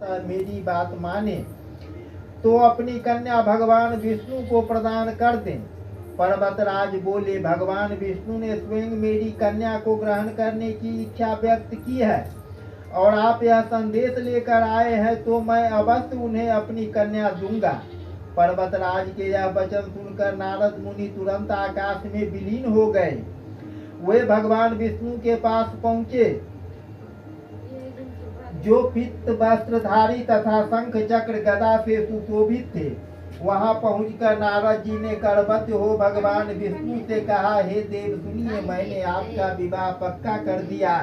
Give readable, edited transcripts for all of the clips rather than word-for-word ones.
मेरी बात माने तो अपनी कन्या भगवान विष्णु को प्रदान कर दें। पर्वतराज बोले, भगवान विष्णु ने स्वयं मेरी कन्या को ग्रहण करने की इच्छा व्यक्त की है और आप यह संदेश लेकर आए हैं तो मैं अवश्य उन्हें अपनी कन्या दूंगा। पर्वतराज के यह वचन सुनकर नारद मुनि तुरंत आकाश में विलीन हो गए। वे भगवान विष्णु के पास पहुँचे जो पित्त वस्त्रधारी तथा शंख चक्र गदा से सुशोभित थे। वहां पहुंचकर नारद जी ने करवत हो भगवान विष्णु से कहा, हे देव सुनिए, मैंने आपका विवाह पक्का कर दिया।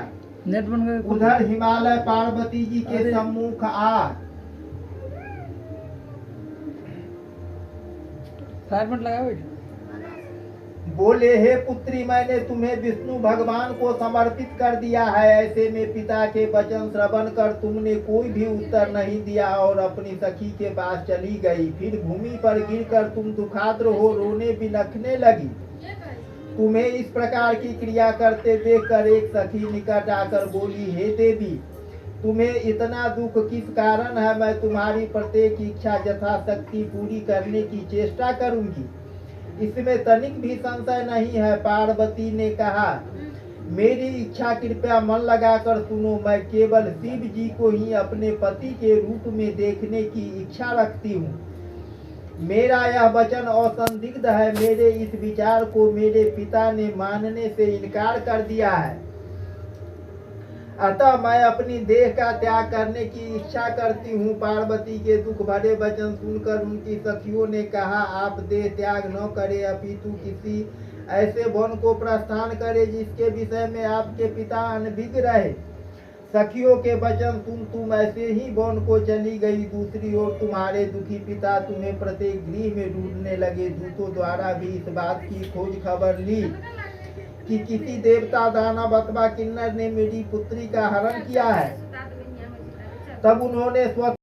उधर हिमालय पार्वती जी के सम्मुख आ बोले, हे पुत्री, मैंने तुम्हें विष्णु भगवान को समर्पित कर दिया है। ऐसे में पिता के वचन श्रवण कर तुमने कोई भी उत्तर नहीं दिया और अपनी सखी के पास चली गई। फिर भूमि पर गिरकर तुम दुखाद्र हो रोने बिलखने लगी। तुम्हें इस प्रकार की क्रिया करते देखकर एक सखी निकट आकर बोली, हे देवी, तुम्हें इतना दुख किस कारण है? मैं तुम्हारी प्रत्येक इच्छा यथाशक्ति पूरी करने की चेष्टा करूंगी, इसमें तनिक भी संशय नहीं है। पार्वती ने कहा, मेरी इच्छा कृपया मन लगाकर सुनो। मैं केवल शिव जी को ही अपने पति के रूप में देखने की इच्छा रखती हूँ। मेरा यह वचन असंदिग्ध है। मेरे इस विचार को मेरे पिता ने मानने से इनकार कर दिया है, अतः मैं अपनी देह का त्याग करने की इच्छा करती हूँ। पार्वती के दुख भरे वचन सुनकर उनकी सखियों ने कहा, आप देह त्याग न करे अपितु किसी ऐसे वन को प्रस्थान करे जिसके विषय में आपके पिता अनभिज्ञ रहे। सखियों के वचन सुन तुम ऐसे ही वन को चली गई। दूसरी ओर तुम्हारे दुखी पिता तुम्हें प्रत्येक गृह में ढूंढने लगे। दूतों द्वारा भी इस बात की खोज खबर ली कि किसी देवता, दानव अथवा किन्नर ने मेरी पुत्री का हरण किया है। तब उन्होंने